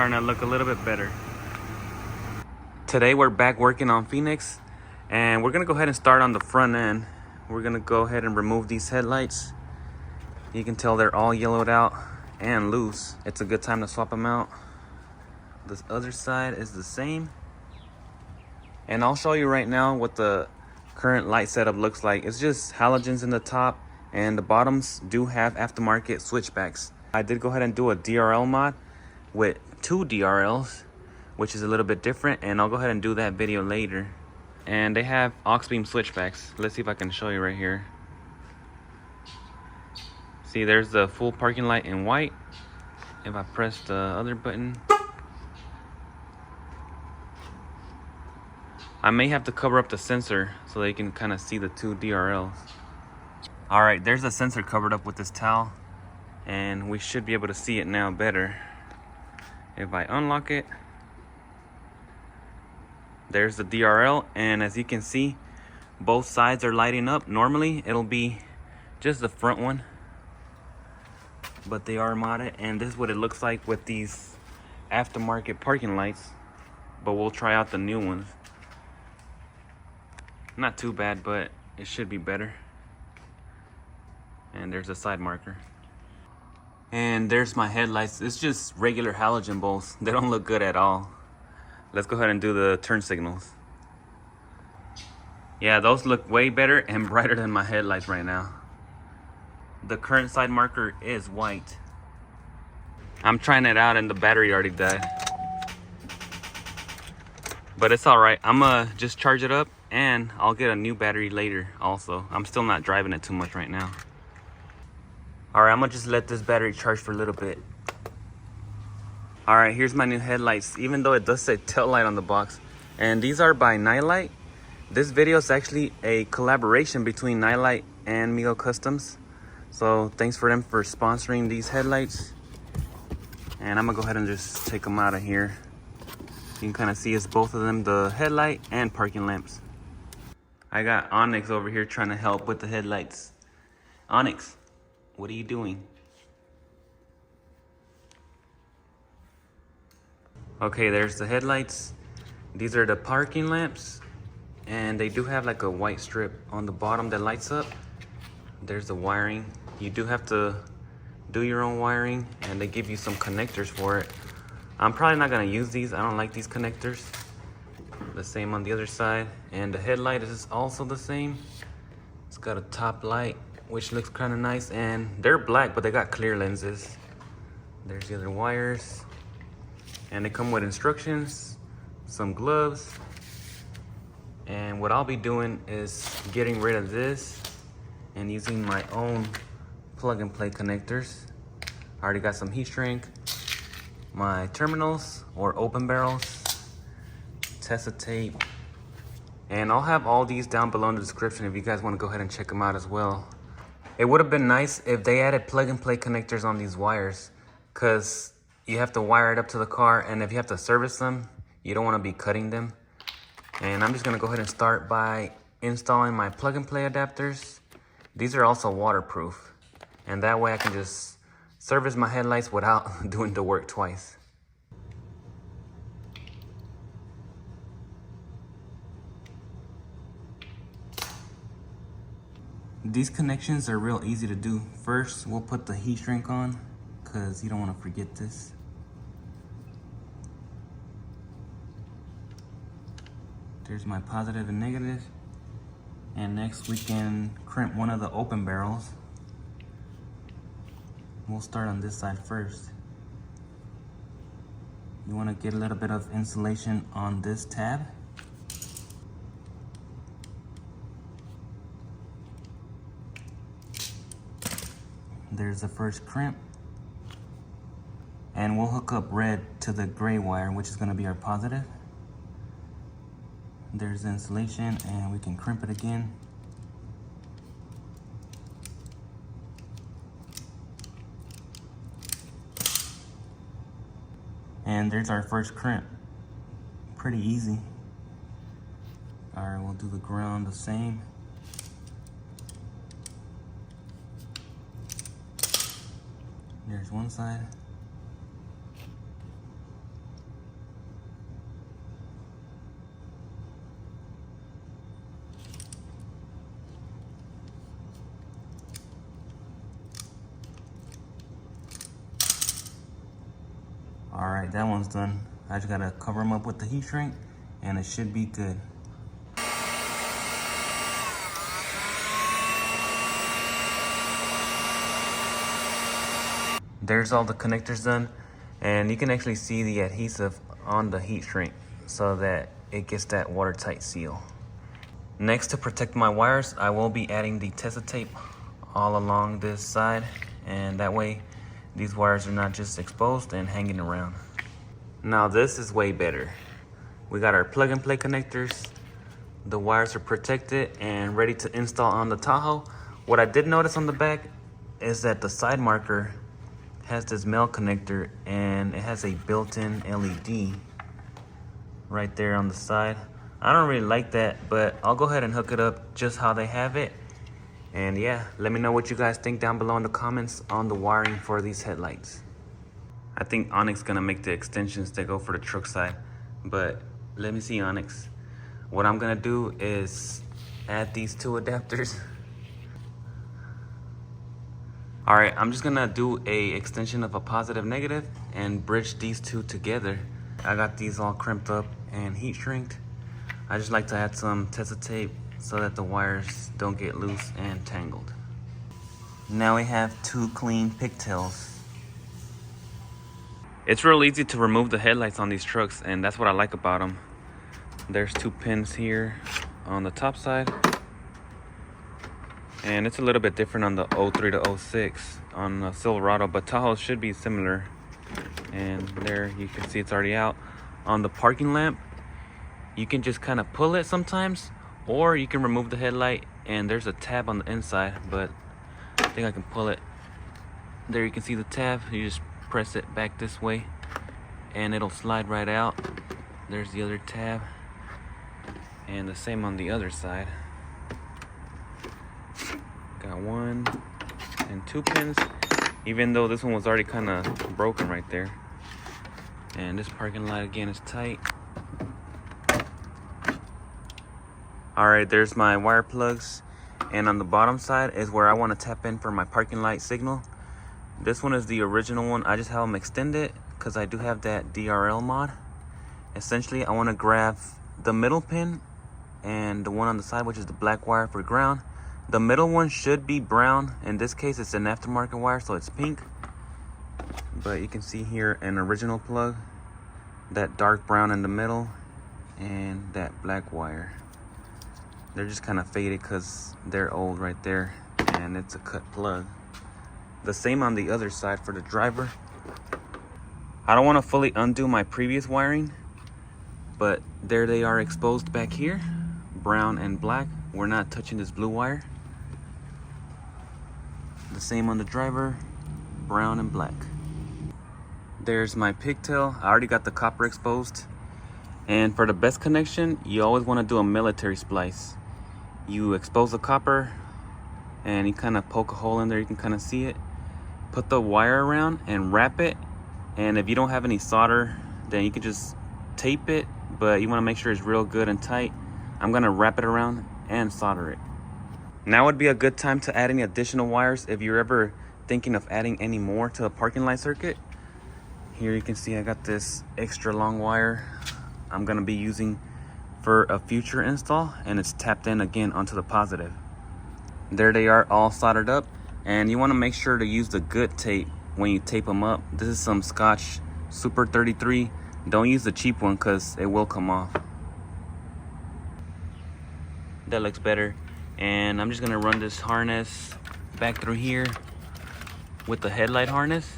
starting to look a little bit better. Today we're back working on Phoenix, and we're gonna go ahead and start on the front end. We're gonna go ahead and remove these headlights. You can tell they're all yellowed out and loose. It's a good time to swap them out. This other side is the same. And I'll show you right now what the current light setup looks like. It's just halogens in the top, and the bottoms do have aftermarket switchbacks. I did go ahead and do a DRL mod with 2 DRLs, which is a little bit different, and I'll go ahead and do that video later. And they have aux beam switchbacks. Let's see if I can show you right here. See, there's the full parking light in white. If I press the other button, I may have to cover up the sensor so they can kind of see the 2 DRLs. All right, there's the sensor covered up with this towel, and we should be able to see it now better. If I unlock it, there's the DRL, and as you can see, both sides are lighting up. Normally, it'll be just the front one, but they are modded, and this is what it looks like with these aftermarket parking lights, but we'll try out the new ones. Not too bad, but it should be better. And there's a side marker. And there's my headlights. It's just regular halogen bulbs. They don't look good at all. Let's go ahead and do the turn signals. Yeah, those look way better and brighter than my headlights right now. The current side marker is white. I'm trying it out and the battery already died. But it's all right. I'm gonna just charge it up, and I'll get a new battery later also. I'm still not driving it too much right now. All right, I'm gonna just let this battery charge for a little bit. All right, here's my new headlights, even though it does say tail light on the box. And these are by Nilight. This video is actually a collaboration between Nilight and Migo Customs. So thanks for them for sponsoring these headlights. And I'm gonna go ahead and just take them out of here. You can kind of see it's both of them, the headlight and parking lamps. I got Onyx over here trying to help with the headlights. Onyx, what are you doing? Okay, there's the headlights. These are the parking lamps, and they do have like a white strip on the bottom that lights up. There's the wiring. You do have to do your own wiring, and they give you some connectors for it. I'm probably not gonna use these. I don't like these connectors. The same on the other side, and the headlight is also the same. It's got a top light, which looks kind of nice, and they're black, but they got clear lenses. There's the other wires, and they come with instructions, some gloves, and what I'll be doing is getting rid of this and using my own plug and play connectors. I already got some heat shrink, my terminals or open barrels, Tessa tape, and I'll have all these down below in the description if you guys want to go ahead and check them out as well. It would have been nice if they added plug and play connectors on these wires, because you have to wire it up to the car, and if you have to service them, you don't want to be cutting them. And I'm just going to go ahead and start by installing my plug and play adapters. These are also waterproof, and that way I can just service my headlights without doing the work twice. These connections are real easy to do. First, we'll put the heat shrink on, because you don't want to forget this. There's my positive and negative. And next we can crimp one of the open barrels. We'll start on this side first. You want to get a little bit of insulation on this tab. There's the first crimp. And we'll hook up red to the gray wire, which is going to be our positive. There's the insulation, and we can crimp it again. And there's our first crimp. Pretty easy. All right, we'll do the ground the same. There's one side. right, that one's done. I just gotta cover them up with the heat shrink and it should be good. There's all the connectors done, and you can actually see the adhesive on the heat shrink so that it gets that watertight seal. Next, to protect my wires, I will be adding the Tesa tape all along this side, and that way these wires are not just exposed and hanging around. Now this is way better. We got our plug and play connectors. The wires are protected and ready to install on the Tahoe. What I did notice on the back is that the side marker has this male connector and it has a built-in LED right there on the side. I don't really like that, but I'll go ahead and hook it up just how they have it. And yeah, let me know what you guys think down below in the comments on the wiring for these headlights. I think Onyx gonna make the extensions that go for the truck side, but let me see, Onyx. What I'm gonna do is add these two adapters. All right, I'm just gonna do a extension of a positive negative and bridge these two together. I got these all crimped up and heat shrinked. I just like to add some Tesa tape so that the wires don't get loose and tangled. Now we have two clean pigtails. It's real easy to remove the headlights on these trucks, and that's what I like about them. There's two pins here on the top side. And it's a little bit different on the 03 to 06 on the Silverado, but Tahoe should be similar. And there you can see it's already out. On the parking lamp, you can just kind of pull it sometimes, or you can remove the headlight and there's a tab on the inside, but I think I can pull it. There you can see the tab. You just press it back this way and it'll slide right out. There's the other tab, and the same on the other side. Got one and two pins, even though this one was already kind of broken right there. And this parking light again is tight. All right, there's my wire plugs, and on the bottom side is where I want to tap in for my parking light signal. This one is the original one. I just have them extended because I do have that DRL mod. Essentially, I want to grab the middle pin and the one on the side, which is the black wire for ground. The middle one should be brown. In this case, it's an aftermarket wire, so it's pink. But you can see here an original plug, that dark brown in the middle, and that black wire. They're just kind of faded because they're old right there, and it's a cut plug. The same on the other side for the driver. I don't want to fully undo my previous wiring, but there they are exposed back here, brown and black. We're not touching this blue wire. The same on the driver, brown and black. There's my pigtail. I already got the copper exposed. And for the best connection, you always want to do a military splice. You expose the copper and you kind of poke a hole in there. You can kind of see it. Put the wire around and wrap it. And if you don't have any solder, then you can just tape it, but you want to make sure it's real good and tight. I'm going to wrap it around and solder it. Now would be a good time to add any additional wires if you're ever thinking of adding any more to a parking light circuit. Here you can see I got this extra long wire I'm going to be using for a future install, and it's tapped in again onto the positive. There they are, all soldered up, and you want to make sure to use the good tape when you tape them up. This is some Scotch Super 33. Don't use the cheap one because it will come off. That looks better. And I'm just gonna run this harness back through here with the headlight harness,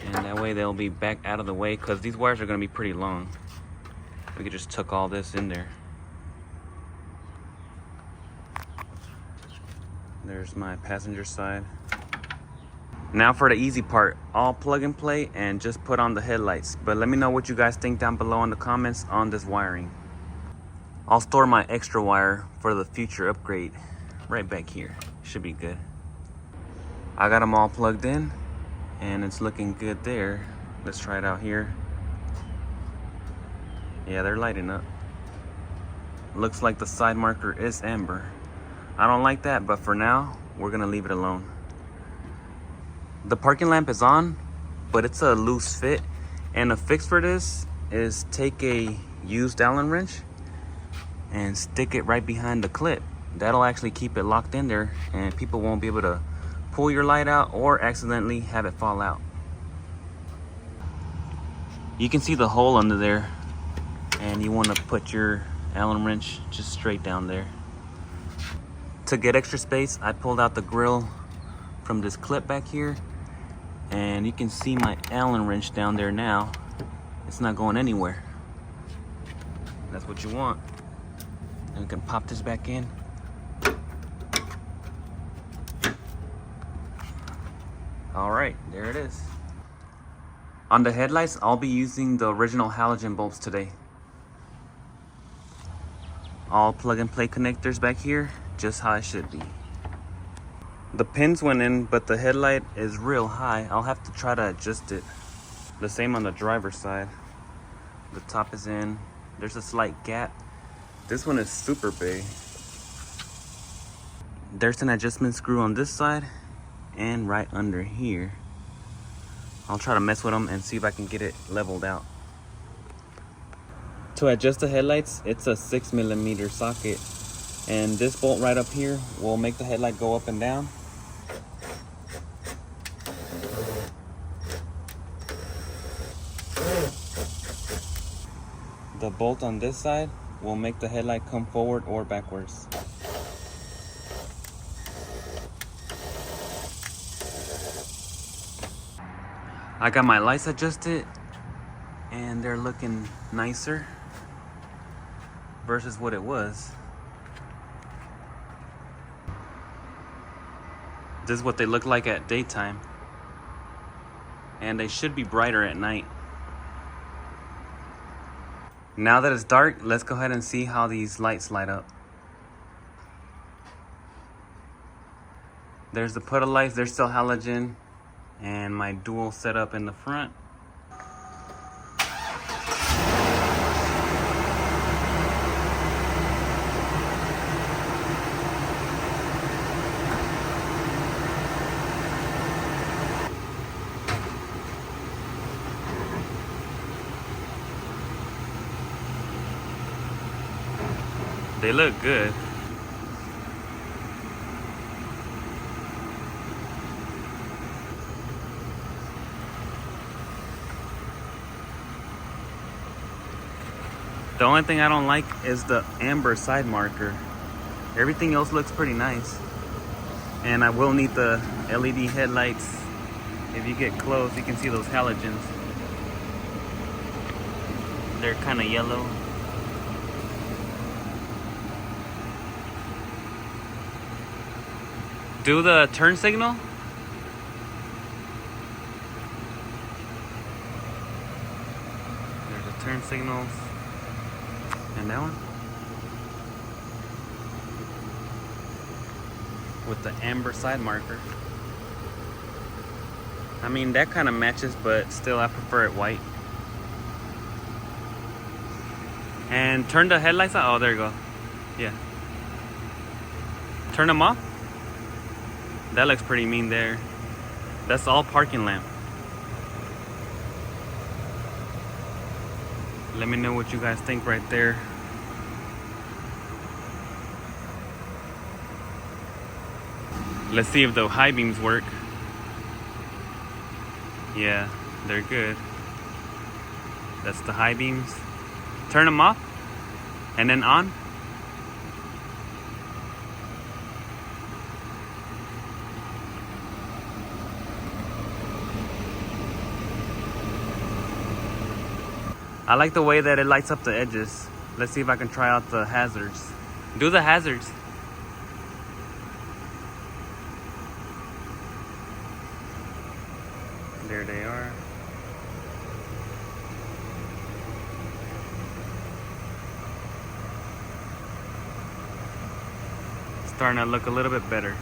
and that way they'll be back out of the way because these wires are gonna be pretty long. We could just tuck all this in there. There's my passenger side. Now for the easy part, all plug and play and just put on the headlights. But let me know what you guys think down below in the comments on this wiring. I'll store my extra wire for the future upgrade right back here. Should be good. I got them all plugged in and it's looking good there. Let's try it out here. Yeah, they're lighting up. Looks like the side marker is amber. I don't like that, but for now, we're gonna leave it alone. The parking lamp is on, but it's a loose fit. And a fix for this is take a used Allen wrench and stick it right behind the clip. That'll actually keep it locked in there and people won't be able to pull your light out or accidentally have it fall out. You can see the hole under there, and you want to put your Allen wrench just straight down there. To get extra space, I pulled out the grill from this clip back here, and you can see my Allen wrench down there now. It's not going anywhere. That's what you want. And we can pop this back in. All right, there it is. On the headlights, I'll be using the original halogen bulbs today. All plug and play connectors back here, just how it should be. The pins went in, but the headlight is real high. I'll have to try to adjust it. The same on the driver's side. The top is in. There's a slight gap. This one is super big. There's an adjustment screw on this side and right under here. I'll try to mess with them and see if I can get it leveled out. To adjust the headlights, it's a 6mm socket, and this bolt right up here will make the headlight go up and down. The bolt on this side will make the headlight come forward or backwards. I got my lights adjusted and they're looking nicer versus what it was. This is what they look like at daytime, and they should be brighter at night. Now that it's dark, let's go ahead and see how these lights light up. There's the puddle lights, they're still halogen, and my dual setup in the front. They look good. The only thing I don't like is the amber side marker. Everything else looks pretty nice. And I will need the LED headlights. If you get close, you can see those halogens. They're kind of yellow. Do the turn signal. There's the turn signals. And that one. With the amber side marker. I mean, that kind of matches, but still I prefer it white. And turn the headlights out. Oh, there you go. Yeah. Turn them off. That looks pretty mean there. That's all parking lamp. Let me know what you guys think right there. Let's see if the high beams work. Yeah, they're good. That's the high beams. Turn them off and then on. I like the way that it lights up the edges. Let's see if I can try out the hazards. Do the hazards. There they are. Starting to look a little bit better.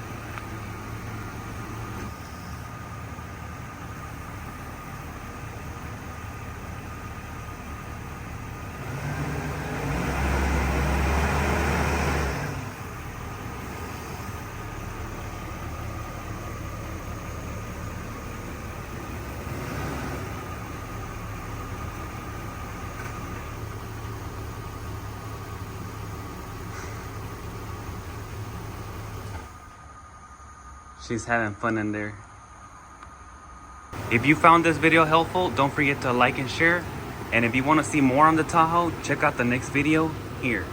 She's having fun in there. If you found this video helpful, don't forget to like and share. And if you want to see more on the Tahoe, check out the next video here.